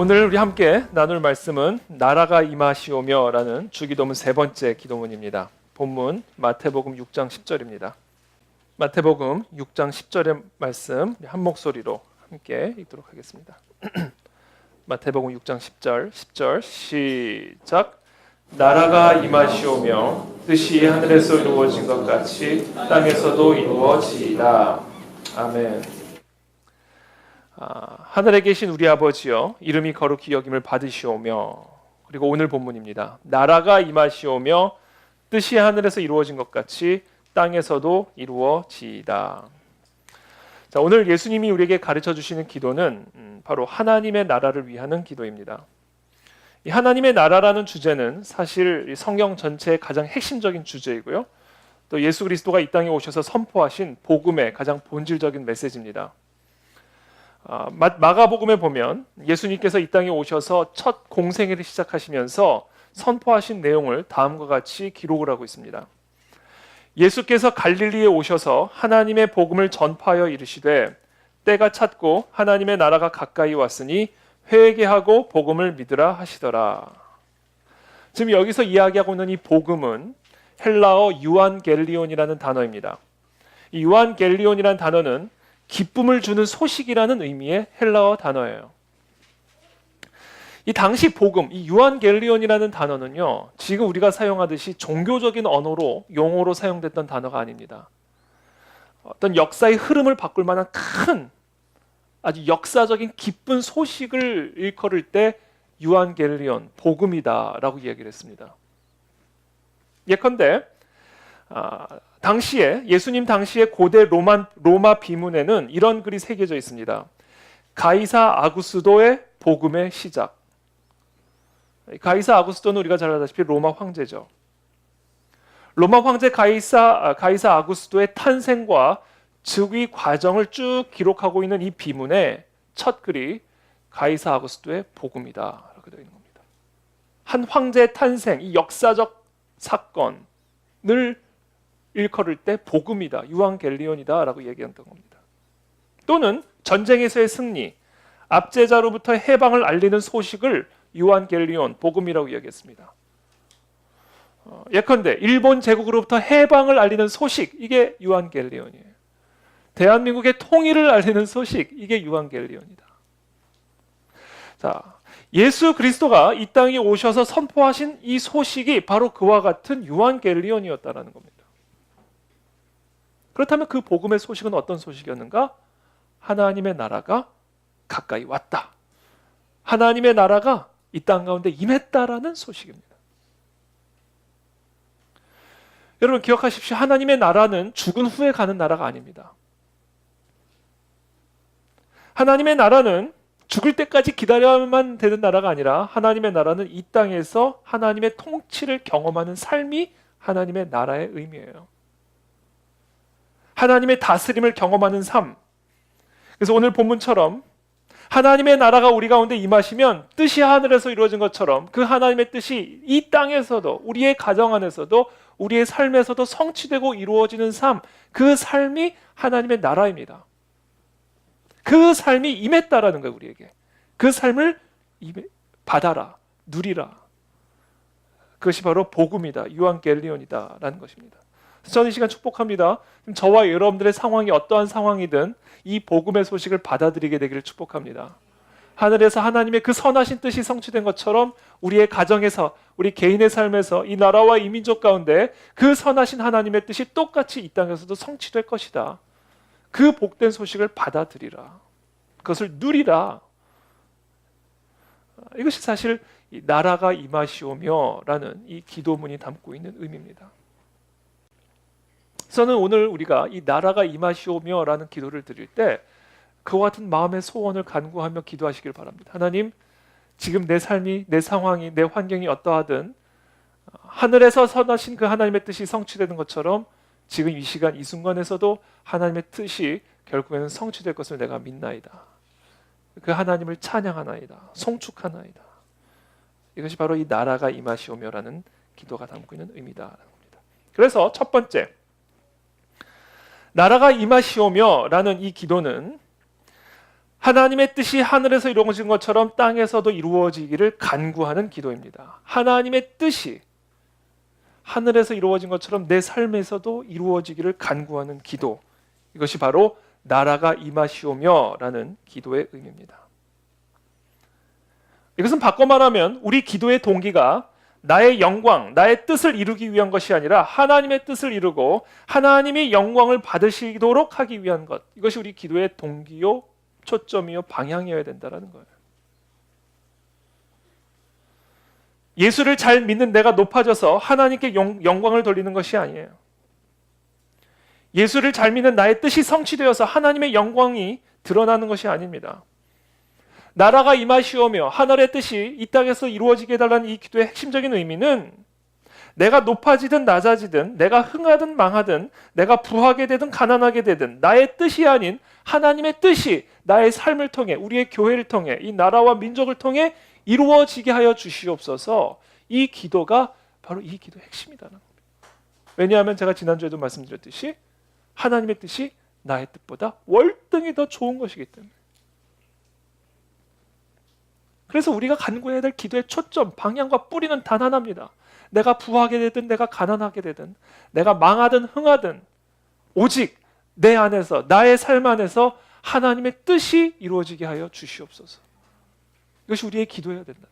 오늘 우리 함께 나눌 말씀은 나라가 임하시오며 라는 주기도문 세 번째 기도문입니다. 본문 마태복음 6장 10절입니다. 마태복음 6장 10절의 말씀 한 목소리로 함께 읽도록 하겠습니다. 마태복음 6장 10절 시작. 나라가 임하시오며 뜻이 하늘에서 이루어진 것 같이 땅에서도 이루어지이다. 아멘. 하늘에 계신 우리 아버지여, 이름이 거룩히 여김을 받으시오며, 그리고 오늘 본문입니다. 나라가 임하시오며 뜻이 하늘에서 이루어진 것 같이 땅에서도 이루어지이다. 자, 오늘 예수님이 우리에게 가르쳐 주시는 기도는 바로 하나님의 나라를 위하는 기도입니다. 이 하나님의 나라라는 주제는 사실 성경 전체의 가장 핵심적인 주제이고요. 또 예수 그리스도가 이 땅에 오셔서 선포하신 복음의 가장 본질적인 메시지입니다. 마가복음에 보면 예수님께서 이 땅에 오셔서 첫 공생애를 시작하시면서 선포하신 내용을 다음과 같이 기록을 하고 있습니다. 예수께서 갈릴리에 오셔서 하나님의 복음을 전파하여 이르시되 때가 찼고 하나님의 나라가 가까이 왔으니 회개하고 복음을 믿으라 하시더라. 지금 여기서 이야기하고 있는 이 복음은 헬라어 유안겔리온이라는 단어입니다. 이 유안겔리온이라는 단어는 기쁨을 주는 소식이라는 의미의 헬라어 단어예요. 이 당시 복음, 이 유안겔리온이라는 단어는요, 지금 우리가 사용하듯이 종교적인 언어로 용어로 사용됐던 단어가 아닙니다. 어떤 역사의 흐름을 바꿀 만한 큰 아주 역사적인 기쁜 소식을 일컬을 때 유안겔리온, 복음이다라고 이야기를 했습니다. 예컨대 당시에 예수님 당시의 고대 로마 비문에는 이런 글이 새겨져 있습니다. 가이사 아구스도의 복음의 시작. 가이사 아구스도는 우리가 잘 알다시피 로마 황제죠. 로마 황제 가이사 아구스도의 탄생과 즉위 과정을 쭉 기록하고 있는 이 비문의 첫 글이 가이사 아구스도의 복음이다 라고 되어 있는 겁니다. 한 황제의 탄생, 이 역사적 사건을 일컬을 때 복음이다, 유안겔리온이다 라고 얘기했던 겁니다. 또는 전쟁에서의 승리, 압제자로부터 해방을 알리는 소식을 유안겔리온, 복음이라고 이야기했습니다. 예컨대 일본 제국으로부터 해방을 알리는 소식, 이게 유안겔리온이에요. 대한민국의 통일을 알리는 소식, 이게 유안겔리온이다. 자, 예수 그리스도가 이 땅에 오셔서 선포하신 이 소식이 바로 그와 같은 유안겔리온이었다라는 겁니다. 그렇다면 그 복음의 소식은 어떤 소식이었는가? 하나님의 나라가 가까이 왔다. 하나님의 나라가 이 땅 가운데 임했다라는 소식입니다. 여러분 기억하십시오. 하나님의 나라는 죽은 후에 가는 나라가 아닙니다. 하나님의 나라는 죽을 때까지 기다려야만 되는 나라가 아니라 하나님의 나라는 이 땅에서 하나님의 통치를 경험하는 삶이 하나님의 나라의 의미예요. 하나님의 다스림을 경험하는 삶. 그래서 오늘 본문처럼 하나님의 나라가 우리 가운데 임하시면 뜻이 하늘에서 이루어진 것처럼 그 하나님의 뜻이 이 땅에서도, 우리의 가정 안에서도, 우리의 삶에서도 성취되고 이루어지는 삶, 그 삶이 하나님의 나라입니다. 그 삶이 임했다라는 거예요, 우리에게. 그 삶을 받아라, 누리라. 그것이 바로 복음이다, 유안겔리온이다 라는 것입니다. 저는 이 시간 축복합니다. 저와 여러분들의 상황이 어떠한 상황이든 이 복음의 소식을 받아들이게 되기를 축복합니다. 하늘에서 하나님의 그 선하신 뜻이 성취된 것처럼 우리의 가정에서, 우리 개인의 삶에서, 이 나라와 이 민족 가운데 그 선하신 하나님의 뜻이 똑같이 이 땅에서도 성취될 것이다. 그 복된 소식을 받아들이라. 그것을 누리라. 이것이 사실 이 나라가 임하시오며 라는 이 기도문이 담고 있는 의미입니다. 저는 오늘 우리가 이 나라가 임하시오며 라는 기도를 드릴 때 그와 같은 마음의 소원을 간구하며 기도하시길 바랍니다. 하나님, 지금 내 삶이, 내 상황이, 내 환경이 어떠하든 하늘에서 선하신 그 하나님의 뜻이 성취되는 것처럼 지금 이 시간 이 순간에서도 하나님의 뜻이 결국에는 성취될 것을 내가 믿나이다. 그 하나님을 찬양하나이다. 송축하나이다. 이것이 바로 이 나라가 임하시오며라는 기도가 담고 있는 의미다라는 겁니다. 그래서 첫 번째, 나라가 임하시오며라는 이 기도는 하나님의 뜻이 하늘에서 이루어진 것처럼 땅에서도 이루어지기를 간구하는 기도입니다. 하나님의 뜻이 하늘에서 이루어진 것처럼 내 삶에서도 이루어지기를 간구하는 기도. 이것이 바로 나라가 임하시오며 라는 기도의 의미입니다. 이것은 바꿔 말하면 우리 기도의 동기가 나의 영광, 나의 뜻을 이루기 위한 것이 아니라 하나님의 뜻을 이루고 하나님이 영광을 받으시도록 하기 위한 것. 이것이 우리 기도의 동기요, 초점이요, 방향이어야 된다는 거예요. 예수를 잘 믿는 내가 높아져서 하나님께 영광을 돌리는 것이 아니에요. 예수를 잘 믿는 나의 뜻이 성취되어서 하나님의 영광이 드러나는 것이 아닙니다. 나라가 임하시오며 하늘의 뜻이 이 땅에서 이루어지게 해달라는 이 기도의 핵심적인 의미는 내가 높아지든 낮아지든 내가 흥하든 망하든 내가 부하게 되든 가난하게 되든 나의 뜻이 아닌 하나님의 뜻이 나의 삶을 통해 우리의 교회를 통해 이 나라와 민족을 통해 이루어지게 하여 주시옵소서. 이 기도가 바로 이 기도의 핵심이라는 겁니다. 왜냐하면 제가 지난주에도 말씀드렸듯이 하나님의 뜻이 나의 뜻보다 월등히 더 좋은 것이기 때문에. 그래서 우리가 간구해야 될 기도의 초점, 방향과 뿌리는 단 하나입니다. 내가 부하게 되든 내가 가난하게 되든 내가 망하든 흥하든 오직 내 안에서 나의 삶 안에서 하나님의 뜻이 이루어지게 하여 주시옵소서. 이것이 우리의 기도해야 된다.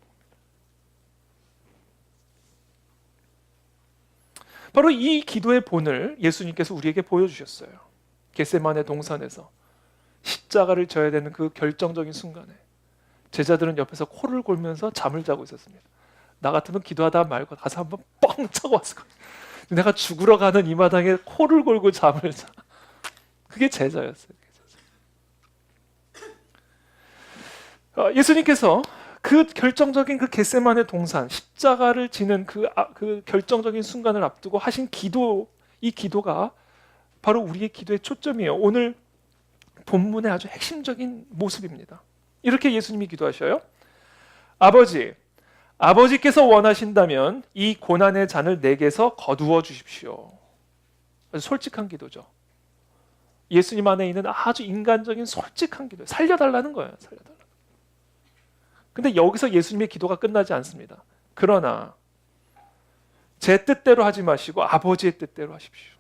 바로 이 기도의 본을 예수님께서 우리에게 보여주셨어요. 겟세마네 동산에서 십자가를 져야 되는 그 결정적인 순간에 제자들은 옆에서 코를 골면서 잠을 자고 있었습니다. 나 같으면 기도하다 말고 가서 한번 뻥 차고 왔을 거예요. 내가 죽으러 가는 이 마당에 코를 골고 잠을 자. 그게 제자였어요. 예수님께서 그 결정적인 그 겟세마네 동산 십자가를 지는 그 결정적인 순간을 앞두고 하신 기도, 이 기도가 바로 우리의 기도의 초점이에요. 오늘 본문의 아주 핵심적인 모습입니다. 이렇게 예수님이 기도하셔요. 아버지께서 원하신다면 이 고난의 잔을 내게서 거두어 주십시오. 아주 솔직한 기도죠. 예수님 안에 있는 아주 인간적인 솔직한 기도. 살려달라는 거예요. 살려달라. 근데 여기서 예수님의 기도가 끝나지 않습니다. 그러나 제 뜻대로 하지 마시고 아버지의 뜻대로 하십시오.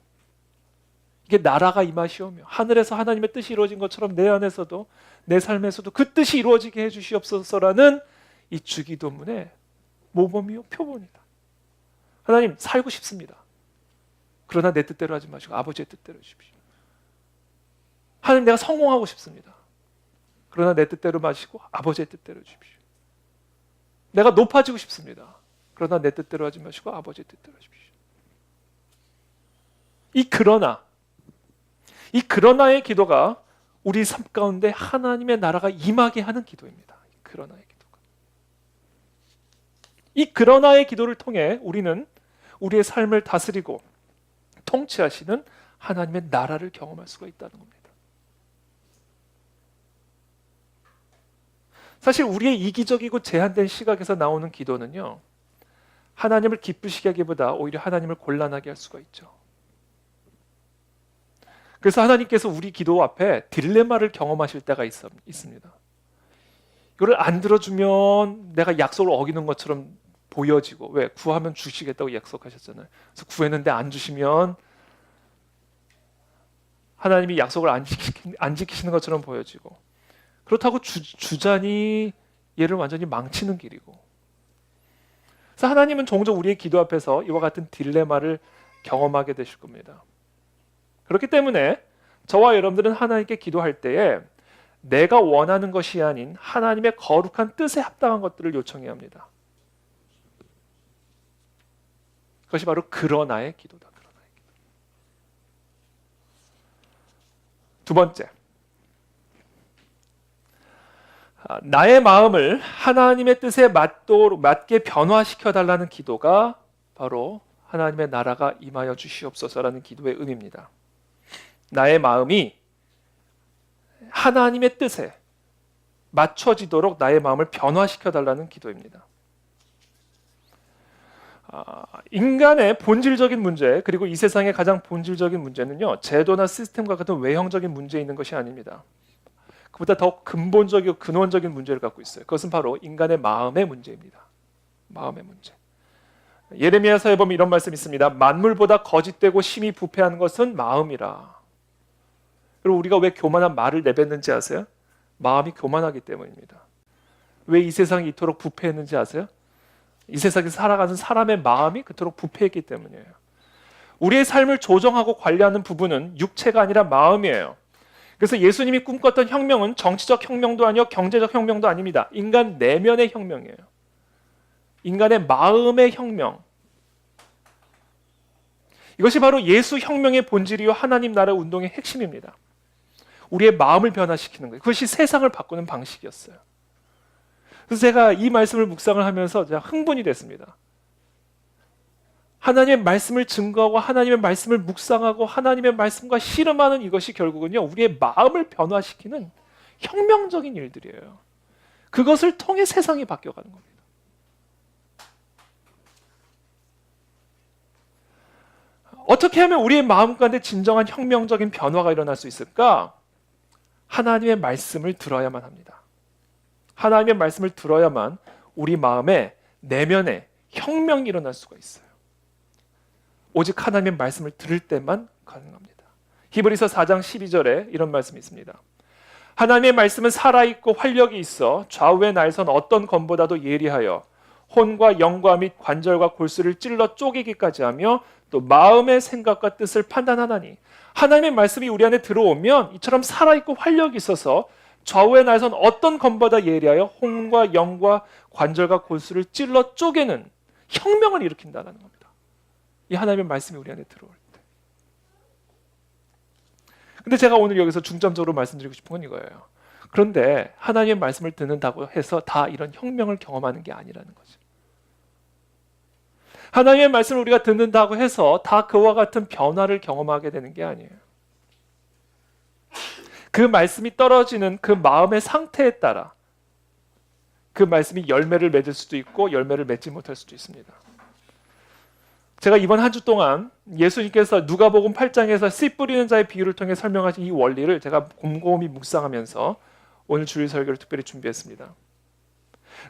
이게 나라가 임하시오며 하늘에서 하나님의 뜻이 이루어진 것처럼 내 안에서도 내 삶에서도 그 뜻이 이루어지게 해주시옵소서라는 이 주기도문의 모범이요 표본이다. 하나님 살고 싶습니다. 그러나 내 뜻대로 하지 마시고 아버지의 뜻대로 해주십시오. 하나님 내가 성공하고 싶습니다. 그러나 내 뜻대로 마시고 아버지의 뜻대로 해주십시오. 내가 높아지고 싶습니다. 그러나 내 뜻대로 하지 마시고 아버지의 뜻대로 하십시오. 이 그러나의 기도가 우리 삶 가운데 하나님의 나라가 임하게 하는 기도입니다. 그러나의 기도가. 이 그러나의 기도를 통해 우리는 우리의 삶을 다스리고 통치하시는 하나님의 나라를 경험할 수가 있다는 겁니다. 사실 우리의 이기적이고 제한된 시각에서 나오는 기도는요, 하나님을 기쁘시게 하기보다 오히려 하나님을 곤란하게 할 수가 있죠. 그래서 하나님께서 우리 기도 앞에 딜레마를 경험하실 때가 있습니다. 이거를 안 들어주면 내가 약속을 어기는 것처럼 보여지고, 왜? 구하면 주시겠다고 약속하셨잖아요. 그래서 구했는데 안 주시면 하나님이 약속을 안 지키시는 것처럼 보여지고, 그렇다고 주자니 얘를 완전히 망치는 길이고. 그래서 하나님은 종종 우리의 기도 앞에서 이와 같은 딜레마를 경험하게 되실 겁니다. 그렇기 때문에 저와 여러분들은 하나님께 기도할 때에 내가 원하는 것이 아닌 하나님의 거룩한 뜻에 합당한 것들을 요청해야 합니다. 그것이 바로 그러나의 기도다. 그러나의 기도. 두 번째, 나의 마음을 하나님의 뜻에 맞게 변화시켜달라는 기도가 바로 하나님의 나라가 임하여 주시옵소서라는 기도의 의미입니다. 나의 마음이 하나님의 뜻에 맞춰지도록 나의 마음을 변화시켜달라는 기도입니다. 인간의 본질적인 문제, 그리고 이 세상의 가장 본질적인 문제는요, 제도나 시스템과 같은 외형적인 문제에 있는 것이 아닙니다. 그보다 더 근본적이고 근원적인 문제를 갖고 있어요. 그것은 바로 인간의 마음의 문제입니다. 마음의 문제. 예레미야서에 보면 이런 말씀이 있습니다. 만물보다 거짓되고 심히 부패한 것은 마음이라. 그리고 우리가 왜 교만한 말을 내뱉는지 아세요? 마음이 교만하기 때문입니다. 왜 이 세상이 이토록 부패했는지 아세요? 이 세상에 살아가는 사람의 마음이 그토록 부패했기 때문이에요. 우리의 삶을 조정하고 관리하는 부분은 육체가 아니라 마음이에요. 그래서 예수님이 꿈꿨던 혁명은 정치적 혁명도 아니요 경제적 혁명도 아닙니다. 인간 내면의 혁명이에요. 인간의 마음의 혁명. 이것이 바로 예수 혁명의 본질이요 하나님 나라 운동의 핵심입니다. 우리의 마음을 변화시키는 거예요. 그것이 세상을 바꾸는 방식이었어요. 그래서 제가 이 말씀을 묵상을 하면서 제가 흥분이 됐습니다. 하나님의 말씀을 증거하고 하나님의 말씀을 묵상하고 하나님의 말씀과 씨름하는 이것이 결국은요 우리의 마음을 변화시키는 혁명적인 일들이에요. 그것을 통해 세상이 바뀌어가는 겁니다. 어떻게 하면 우리의 마음 가운데 진정한 혁명적인 변화가 일어날 수 있을까? 하나님의 말씀을 들어야만 합니다. 하나님의 말씀을 들어야만 우리 마음에 내면에 혁명이 일어날 수가 있어요. 오직 하나님의 말씀을 들을 때만 가능합니다. 히브리서 4장 12절에 이런 말씀이 있습니다. 하나님의 말씀은 살아있고 활력이 있어 좌우의 날선 어떤 검보다도 예리하여 혼과 영과 및 관절과 골수를 찔러 쪼개기까지 하며 또 마음의 생각과 뜻을 판단하나니 하나님의 말씀이 우리 안에 들어오면 이처럼 살아있고 활력이 있어서 좌우의 날선 어떤 검보다 예리하여 혼과 영과 관절과 골수를 찔러 쪼개는 혁명을 일으킨다는 겁니다. 이 하나님의 말씀이 우리 안에 들어올 때. 근데 제가 오늘 여기서 중점적으로 말씀드리고 싶은 건 이거예요. 그런데 하나님의 말씀을 듣는다고 해서 다 이런 혁명을 경험하는 게 아니라는 거죠. 하나님의 말씀을 우리가 듣는다고 해서 다 그와 같은 변화를 경험하게 되는 게 아니에요. 그 말씀이 떨어지는 그 마음의 상태에 따라 그 말씀이 열매를 맺을 수도 있고 열매를 맺지 못할 수도 있습니다. 제가 이번 한 주 동안 예수님께서 누가복음 8장에서 씨 뿌리는 자의 비유를 통해 설명하신 이 원리를 제가 곰곰이 묵상하면서 오늘 주일 설교를 특별히 준비했습니다.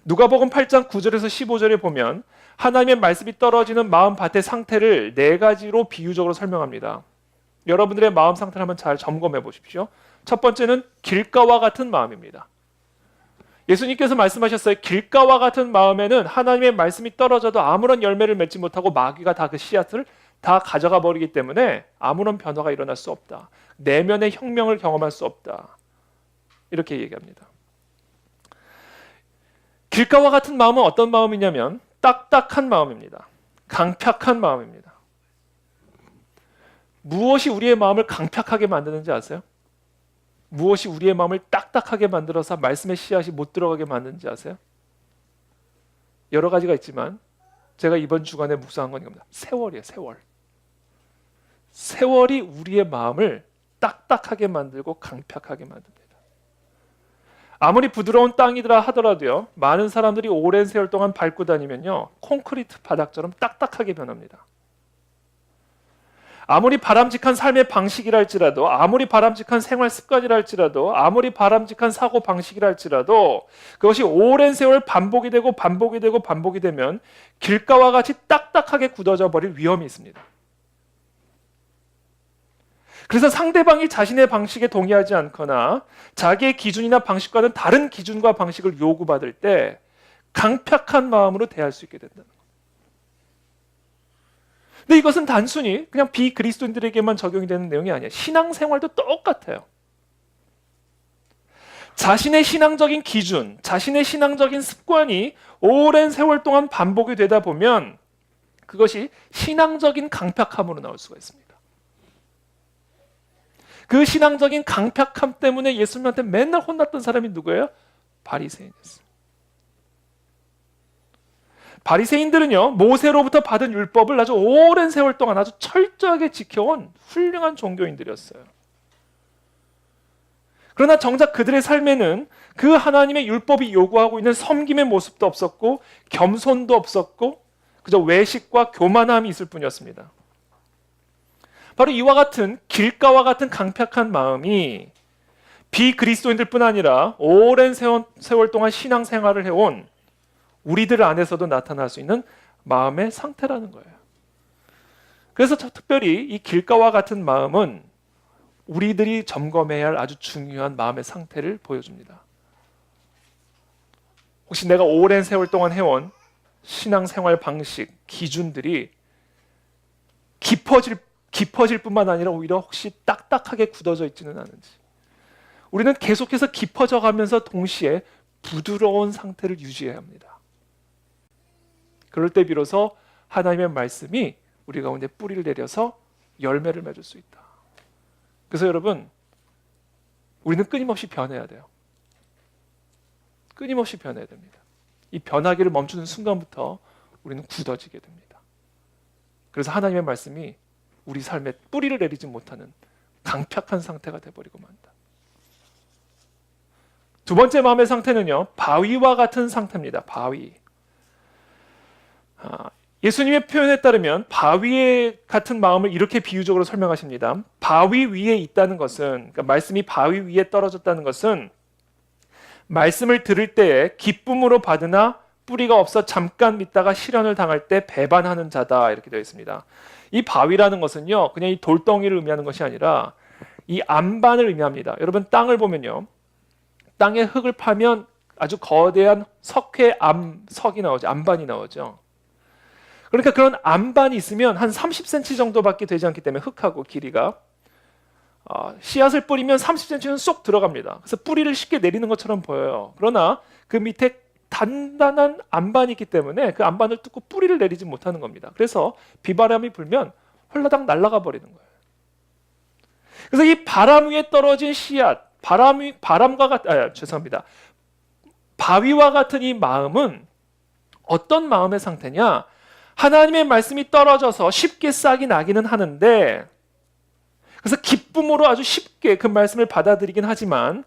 누가복음 8장 9절에서 15절에 보면 하나님의 말씀이 떨어지는 마음 밭의 상태를 4가지로 비유적으로 설명합니다. 여러분들의 마음 상태를 한번 잘 점검해 보십시오. 첫 번째는 길가와 같은 마음입니다. 예수님께서 말씀하셨어요. 길가와 같은 마음에는 하나님의 말씀이 떨어져도 아무런 열매를 맺지 못하고 마귀가 다 그 씨앗을 다 가져가 버리기 때문에 아무런 변화가 일어날 수 없다. 내면의 혁명을 경험할 수 없다. 이렇게 얘기합니다. 길가와 같은 마음은 어떤 마음이냐면 딱딱한 마음입니다. 강팍한 마음입니다. 무엇이 우리의 마음을 강팍하게 만드는지 아세요? 무엇이 우리의 마음을 딱딱하게 만들어서 말씀의 씨앗이 못 들어가게 만드는지 아세요? 여러 가지가 있지만 제가 이번 주간에 묵상한 건 이겁니다. 세월이에요. 세월. 세월이 우리의 마음을 딱딱하게 만들고 강팍하게 만듭니다. 아무리 부드러운 땅이더라 하더라도요. 많은 사람들이 오랜 세월 동안 밟고 다니면요. 콘크리트 바닥처럼 딱딱하게 변합니다. 아무리 바람직한 삶의 방식이라 할지라도 아무리 바람직한 생활 습관이라 할지라도 아무리 바람직한 사고 방식이라 할지라도 그것이 오랜 세월 반복이 되고 반복이 되고 반복이 되면 길가와 같이 딱딱하게 굳어져 버릴 위험이 있습니다. 그래서 상대방이 자신의 방식에 동의하지 않거나 자기의 기준이나 방식과는 다른 기준과 방식을 요구받을 때 강팍한 마음으로 대할 수 있게 된다는 거예요. 근데 이것은 단순히 그냥 비그리스도인들에게만 적용이 되는 내용이 아니에요. 신앙생활도 똑같아요. 자신의 신앙적인 기준, 자신의 신앙적인 습관이 오랜 세월 동안 반복이 되다 보면 그것이 신앙적인 강팍함으로 나올 수가 있습니다. 그 신앙적인 강팍함 때문에 예수님한테 맨날 혼났던 사람이 누구예요? 바리새인이었어요. 바리새인들은요, 모세로부터 받은 율법을 아주 오랜 세월 동안 아주 철저하게 지켜온 훌륭한 종교인들이었어요. 그러나 정작 그들의 삶에는 그 하나님의 율법이 요구하고 있는 섬김의 모습도 없었고 겸손도 없었고 그저 외식과 교만함이 있을 뿐이었습니다. 바로 이와 같은 길가와 같은 강팍한 마음이 비그리스도인들뿐 아니라 오랜 세월 동안 신앙생활을 해온 우리들 안에서도 나타날 수 있는 마음의 상태라는 거예요. 그래서 특별히 이 길가와 같은 마음은 우리들이 점검해야 할 아주 중요한 마음의 상태를 보여줍니다. 혹시 내가 오랜 세월 동안 해온 신앙생활 방식, 기준들이 깊어질 뿐만 아니라 오히려 혹시 딱딱하게 굳어져 있지는 않은지, 우리는 계속해서 깊어져 가면서 동시에 부드러운 상태를 유지해야 합니다. 그럴 때 비로소 하나님의 말씀이 우리 가운데 뿌리를 내려서 열매를 맺을 수 있다. 그래서 여러분, 우리는 끊임없이 변해야 돼요. 끊임없이 변해야 됩니다. 이 변하기를 멈추는 순간부터 우리는 굳어지게 됩니다. 그래서 하나님의 말씀이 우리 삶에 뿌리를 내리지 못하는 강팍한 상태가 되어버리고 만다. 두 번째 마음의 상태는요, 바위와 같은 상태입니다. 바위. 예수님의 표현에 따르면 바위 같은 마음을 이렇게 비유적으로 설명하십니다. 바위 위에 있다는 것은, 그러니까 말씀이 바위 위에 떨어졌다는 것은 말씀을 들을 때에 기쁨으로 받으나 뿌리가 없어 잠깐 믿다가 시련을 당할 때 배반하는 자다, 이렇게 되어 있습니다. 이 바위라는 것은요, 그냥 이 돌덩이를 의미하는 것이 아니라 이 안반을 의미합니다. 여러분, 땅을 보면요, 땅에 흙을 파면 아주 거대한 석이 나오죠. 안반이 나오죠. 그러니까 그런 안반이 있으면 한 30cm 정도밖에 되지 않기 때문에, 흙하고 길이가 씨앗을 뿌리면 30cm는 쏙 들어갑니다. 그래서 뿌리를 쉽게 내리는 것처럼 보여요. 그러나 그 밑에 단단한 안반이 있기 때문에 그 안반을 뚫고 뿌리를 내리지 못하는 겁니다. 그래서 비바람이 불면 홀라당 날아가 버리는 거예요. 그래서 이 바람 위에 떨어진 씨앗, 바위와 같은 이 마음은 어떤 마음의 상태냐? 하나님의 말씀이 떨어져서 쉽게 싹이 나기는 하는데, 그래서 기쁨으로 아주 쉽게 그 말씀을 받아들이긴 하지만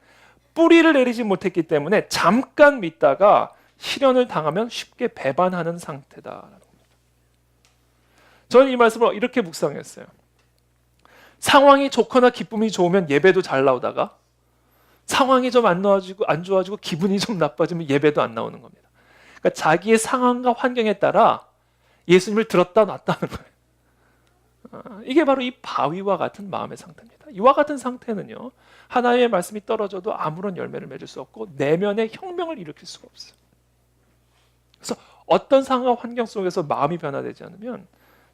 뿌리를 내리지 못했기 때문에 잠깐 믿다가 시련을 당하면 쉽게 배반하는 상태다. 저는 이 말씀을 이렇게 묵상했어요. 상황이 좋거나 기쁨이 좋으면 예배도 잘 나오다가, 상황이 좀 안 좋아지고 기분이 좀 나빠지면 예배도 안 나오는 겁니다. 그러니까 자기의 상황과 환경에 따라 예수님을 들었다 놨다는 거예요. 이게 바로 이 바위와 같은 마음의 상태입니다. 이와 같은 상태는요, 하나님의 말씀이 떨어져도 아무런 열매를 맺을 수 없고 내면의 혁명을 일으킬 수가 없어요. 그래서 어떤 상황과 환경 속에서 마음이 변화되지 않으면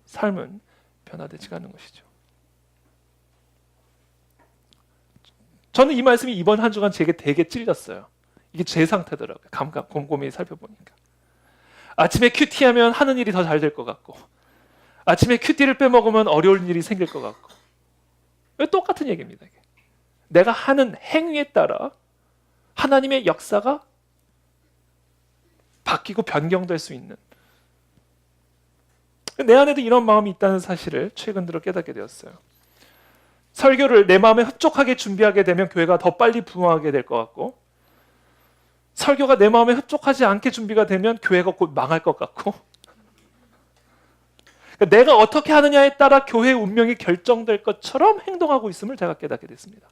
삶은 변화되지가 않는 것이죠. 저는 이 말씀이 이번 한 주간 제게 되게 찔렸어요. 이게 제 상태더라고요. 곰곰이 살펴보니까. 아침에 큐티하면 하는 일이 더 잘 될 것 같고, 아침에 큐티를 빼먹으면 어려운 일이 생길 것 같고, 똑같은 얘기입니다. 이게. 내가 하는 행위에 따라 하나님의 역사가 바뀌고 변경될 수 있는, 내 안에도 이런 마음이 있다는 사실을 최근 들어 깨닫게 되었어요. 설교를 내 마음에 흡족하게 준비하게 되면 교회가 더 빨리 부흥하게 될 것 같고, 설교가 내 마음에 흡족하지 않게 준비가 되면 교회가 곧 망할 것 같고, 그러니까 내가 어떻게 하느냐에 따라 교회의 운명이 결정될 것처럼 행동하고 있음을 제가 깨닫게 됐습니다.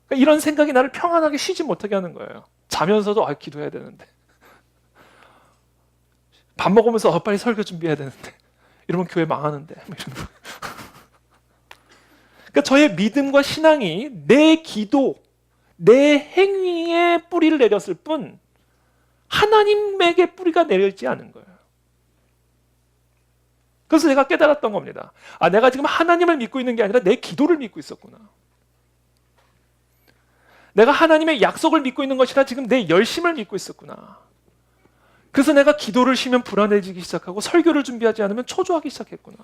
그러니까 이런 생각이 나를 평안하게 쉬지 못하게 하는 거예요. 자면서도 기도해야 되는데, 밥 먹으면서 빨리 설교 준비해야 되는데, 이러면 교회 망하는데. 그러니까 저의 믿음과 신앙이 내 기도, 내 행위에 뿌리를 내렸을 뿐 하나님에게 뿌리가 내려있지 않은 거예요. 그래서 제가 깨달았던 겁니다. 내가 지금 하나님을 믿고 있는 게 아니라 내 기도를 믿고 있었구나. 내가 하나님의 약속을 믿고 있는 것이라 지금 내 열심을 믿고 있었구나. 그래서 내가 기도를 쉬면 불안해지기 시작하고 설교를 준비하지 않으면 초조하기 시작했구나.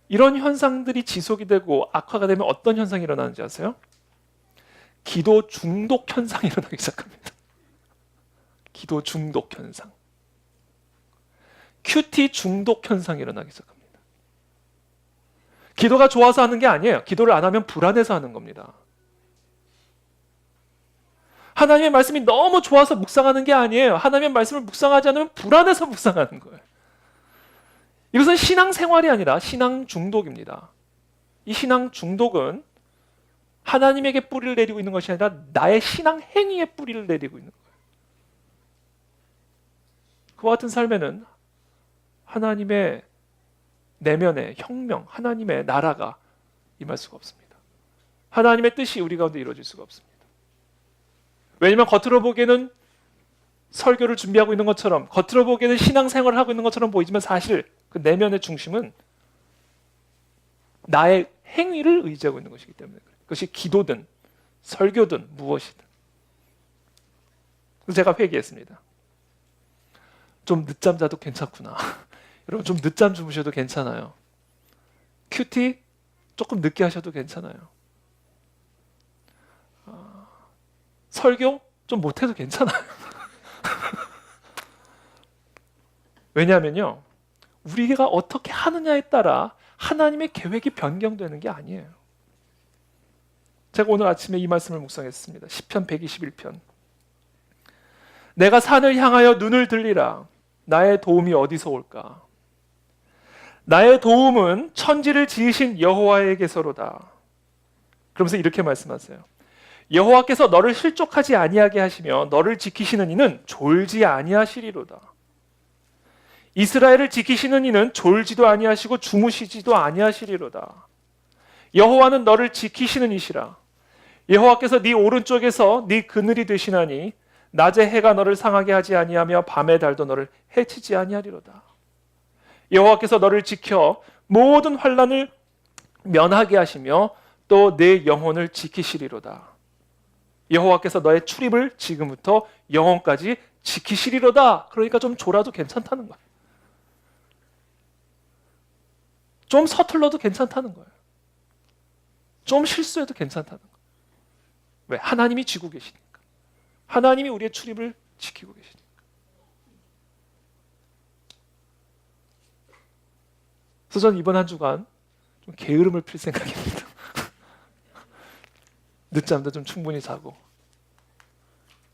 이런 현상들이 지속이 되고 악화가 되면 어떤 현상이 일어나는지 아세요? 기도 중독 현상이 일어나기 시작합니다. 기도 중독 현상. 큐티 중독 현상이 일어나기 시작합니다. 기도가 좋아서 하는 게 아니에요. 기도를 안 하면 불안해서 하는 겁니다. 하나님의 말씀이 너무 좋아서 묵상하는 게 아니에요. 하나님의 말씀을 묵상하지 않으면 불안해서 묵상하는 거예요. 이것은 신앙생활이 아니라 신앙 중독입니다. 이 신앙 중독은 하나님에게 뿌리를 내리고 있는 것이 아니라 나의 신앙 행위에 뿌리를 내리고 있는 거예요. 그와 같은 삶에는 하나님의 내면의 혁명, 하나님의 나라가 임할 수가 없습니다. 하나님의 뜻이 우리 가운데 이루어질 수가 없습니다. 왜냐하면 겉으로 보기에는 설교를 준비하고 있는 것처럼, 겉으로 보기에는 신앙생활을 하고 있는 것처럼 보이지만 사실 그 내면의 중심은 나의 행위를 의지하고 있는 것이기 때문에 그래요. 그것이 기도든 설교든 무엇이든. 그래서 제가 회개했습니다. 좀 늦잠 자도 괜찮구나. 여러분 좀 늦잠 주무셔도 괜찮아요. 큐티 조금 늦게 하셔도 괜찮아요. 설교 좀 못해도 괜찮아요. 왜냐하면요, 우리가 어떻게 하느냐에 따라 하나님의 계획이 변경되는 게 아니에요. 제가 오늘 아침에 이 말씀을 묵상했습니다. 시편 121편. 내가 산을 향하여 눈을 들리라. 나의 도움이 어디서 올까? 나의 도움은 천지를 지으신 여호와에게서로다. 그러면서 이렇게 말씀하세요. 여호와께서 너를 실족하지 아니하게 하시며 너를 지키시는 이는 졸지 아니하시리로다. 이스라엘을 지키시는 이는 졸지도 아니하시고 주무시지도 아니하시리로다. 여호와는 너를 지키시는 이시라. 여호와께서 네 오른쪽에서 네 그늘이 되시나니 낮에 해가 너를 상하게 하지 아니하며 밤의 달도 너를 해치지 아니하리로다. 여호와께서 너를 지켜 모든 환난을 면하게 하시며 또 내 영혼을 지키시리로다. 여호와께서 너의 출입을 지금부터 영원까지 지키시리로다. 그러니까 좀 졸아도 괜찮다는 거예요. 좀 서툴러도 괜찮다는 거예요. 좀 실수해도 괜찮다는 거예요. 왜? 하나님이 지고 계시니까. 하나님이 우리의 출입을 지키고 계시니까. 그래서 저는 이번 한 주간 좀 게으름을 필 생각입니다. 늦잠도 좀 충분히 자고,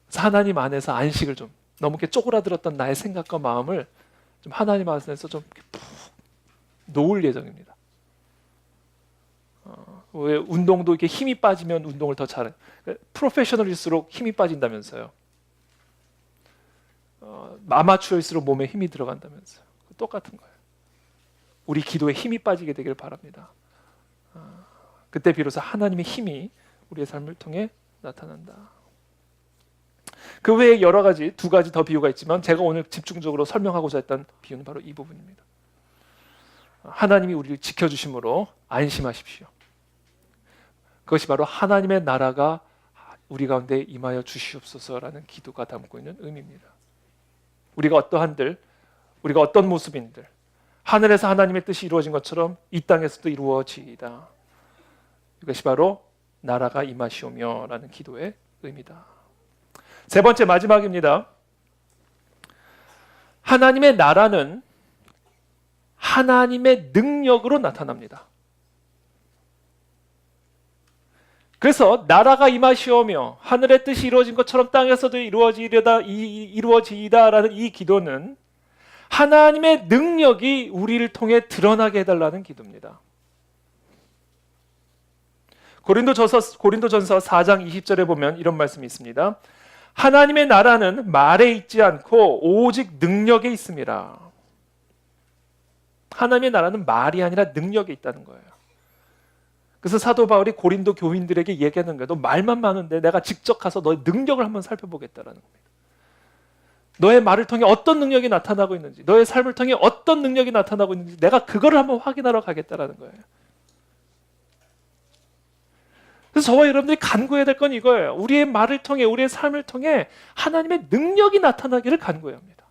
그래서 하나님 안에서 안식을 좀, 너무 이렇게 쪼그라들었던 나의 생각과 마음을 좀 하나님 안에서 좀 푹 놓을 예정입니다. 왜 운동도 이렇게 힘이 빠지면 운동을 더 잘해. 프로페셔널일수록 힘이 빠진다면서요. 아마추어일수록 몸에 힘이 들어간다면서요. 똑같은 거예요. 우리 기도에 힘이 빠지게 되길 바랍니다. 그때 비로소 하나님의 힘이 우리의 삶을 통해 나타난다. 그 외에 여러 가지, 두 가지 더 비유가 있지만 제가 오늘 집중적으로 설명하고자 했던 비유는 바로 이 부분입니다. 하나님이 우리를 지켜주심으로 안심하십시오. 그것이 바로 하나님의 나라가 우리 가운데 임하여 주시옵소서라는 기도가 담고 있는 의미입니다. 우리가 어떠한들, 우리가 어떤 모습인들, 하늘에서 하나님의 뜻이 이루어진 것처럼 이 땅에서도 이루어지이다. 이것이 바로 나라가 임하시오며 라는 기도의 의미다. 세 번째, 마지막입니다. 하나님의 나라는 하나님의 능력으로 나타납니다. 그래서 나라가 임하시오며 하늘의 뜻이 이루어진 것처럼 땅에서도 이루어지이다라는 이 기도는 하나님의 능력이 우리를 통해 드러나게 해달라는 기도입니다. 고린도전서 4장 20절에 보면 이런 말씀이 있습니다. 하나님의 나라는 말에 있지 않고 오직 능력에 있습니다. 하나님의 나라는 말이 아니라 능력에 있다는 거예요. 그래서 사도 바울이 고린도 교인들에게 얘기하는 거예요. 너 말만 많은데 내가 직접 가서 너의 능력을 한번 살펴보겠다라는 겁니다. 너의 말을 통해 어떤 능력이 나타나고 있는지, 너의 삶을 통해 어떤 능력이 나타나고 있는지 내가 그거를 한번 확인하러 가겠다라는 거예요. 그래서 저와 여러분들이 간구해야 될 건 이거예요. 우리의 말을 통해, 우리의 삶을 통해 하나님의 능력이 나타나기를 간구해야 합니다.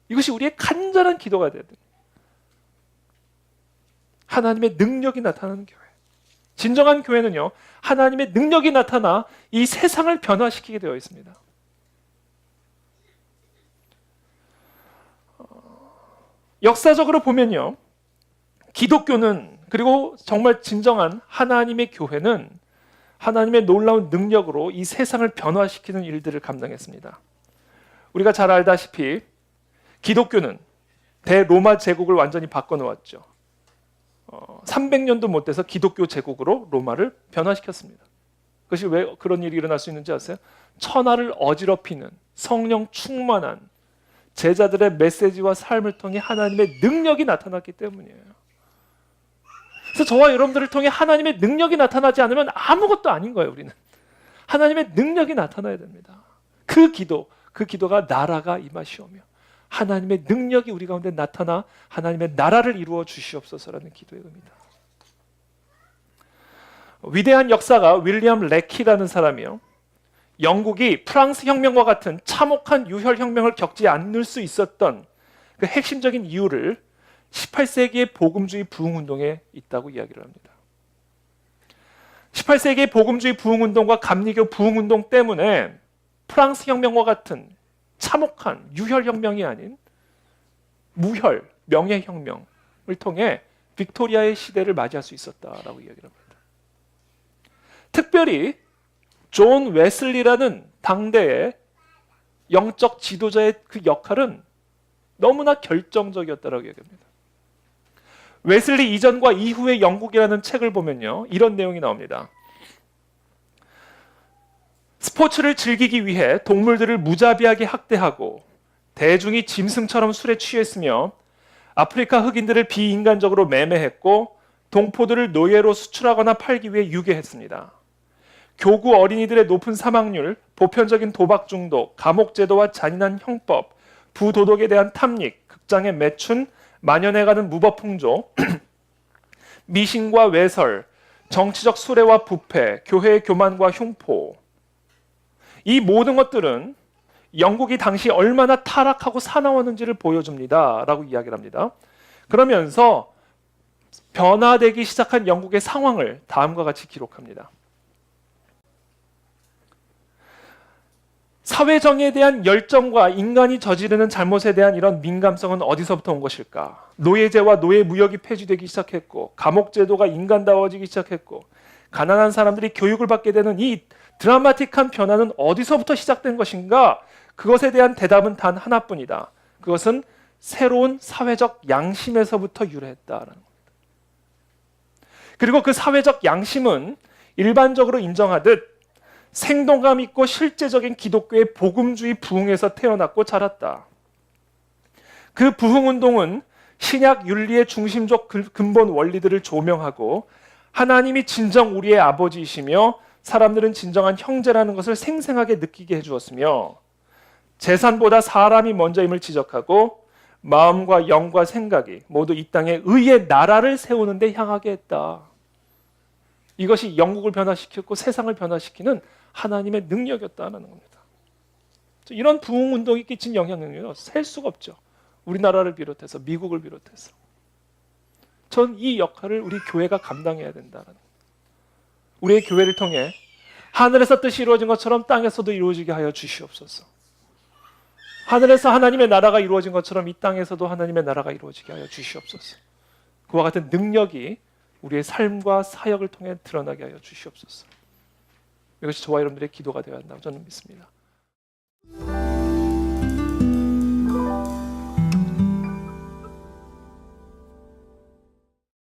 이것이 우리의 간절한 기도가 돼야 됩니다. 하나님의 능력이 나타나는 교회. 진정한 교회는요, 하나님의 능력이 나타나 이 세상을 변화시키게 되어 있습니다. 역사적으로 보면요, 기독교는, 그리고 정말 진정한 하나님의 교회는 하나님의 놀라운 능력으로 이 세상을 변화시키는 일들을 감당했습니다. 우리가 잘 알다시피 기독교는 대로마 제국을 완전히 바꿔놓았죠. 300년도 못 돼서 기독교 제국으로 로마를 변화시켰습니다. 그것이 왜 그런 일이 일어날 수 있는지 아세요? 천하를 어지럽히는 성령 충만한 제자들의 메시지와 삶을 통해 하나님의 능력이 나타났기 때문이에요. 그래서 저와 여러분들을 통해 하나님의 능력이 나타나지 않으면 아무것도 아닌 거예요. 우리는 하나님의 능력이 나타나야 됩니다. 그 기도가 나라가 임하시오며 하나님의 능력이 우리 가운데 나타나 하나님의 나라를 이루어 주시옵소서라는 기도의 의미다. 위대한 역사가 윌리엄 레키라는 사람이요, 영국이 프랑스 혁명과 같은 참혹한 유혈 혁명을 겪지 않을 수 있었던 그 핵심적인 이유를 18세기의 복음주의 부흥운동에 있다고 이야기를 합니다. 18세기의 복음주의 부흥운동과 감리교 부흥운동 때문에 프랑스 혁명과 같은 참혹한 유혈 혁명이 아닌 무혈 명예혁명을 통해 빅토리아의 시대를 맞이할 수 있었다라고 이야기를 합니다. 특별히 존 웨슬리라는 당대의 영적 지도자의 그 역할은 너무나 결정적이었다라고 이야기합니다. 웨슬리 이전과 이후의 영국이라는 책을 보면요, 이런 내용이 나옵니다. 스포츠를 즐기기 위해 동물들을 무자비하게 학대하고 대중이 짐승처럼 술에 취했으며 아프리카 흑인들을 비인간적으로 매매했고 동포들을 노예로 수출하거나 팔기 위해 유괴했습니다. 교구 어린이들의 높은 사망률, 보편적인 도박 중독, 감옥 제도와 잔인한 형법, 부도덕에 대한 탐닉, 극장의 매춘, 만연해가는 무법풍조, 미신과 외설, 정치적 수레와 부패, 교회의 교만과 흉포, 이 모든 것들은 영국이 당시 얼마나 타락하고 사나웠는지를 보여줍니다 라고 이야기를 합니다. 그러면서 변화되기 시작한 영국의 상황을 다음과 같이 기록합니다. 사회정의에 대한 열정과 인간이 저지르는 잘못에 대한 이런 민감성은 어디서부터 온 것일까? 노예제와 노예무역이 폐지되기 시작했고 감옥제도가 인간다워지기 시작했고 가난한 사람들이 교육을 받게 되는 이 드라마틱한 변화는 어디서부터 시작된 것인가? 그것에 대한 대답은 단 하나뿐이다. 그것은 새로운 사회적 양심에서부터 유래했다라는 겁니다. 그리고 그 사회적 양심은 일반적으로 인정하듯 생동감 있고 실제적인 기독교의 복음주의 부흥에서 태어났고 자랐다. 그 부흥운동은 신약 윤리의 중심적 근본 원리들을 조명하고 하나님이 진정 우리의 아버지이시며 사람들은 진정한 형제라는 것을 생생하게 느끼게 해주었으며 재산보다 사람이 먼저임을 지적하고 마음과 영과 생각이 모두 이 땅에 의의 나라를 세우는 데 향하게 했다. 이것이 영국을 변화시켰고 세상을 변화시키는 하나님의 능력이었다는 겁니다. 이런 부흥운동이 끼친 영향력은요, 셀 수가 없죠. 우리나라를 비롯해서 미국을 비롯해서. 전 이 역할을 우리 교회가 감당해야 된다는 겁니다. 우리의 교회를 통해 하늘에서 뜻이 이루어진 것처럼 땅에서도 이루어지게 하여 주시옵소서. 하늘에서 하나님의 나라가 이루어진 것처럼 이 땅에서도 하나님의 나라가 이루어지게 하여 주시옵소서. 그와 같은 능력이 우리의 삶과 사역을 통해 드러나게 하여 주시옵소서. 이것이 저와 여러분들의 기도가 되어야 한다고 저는 믿습니다.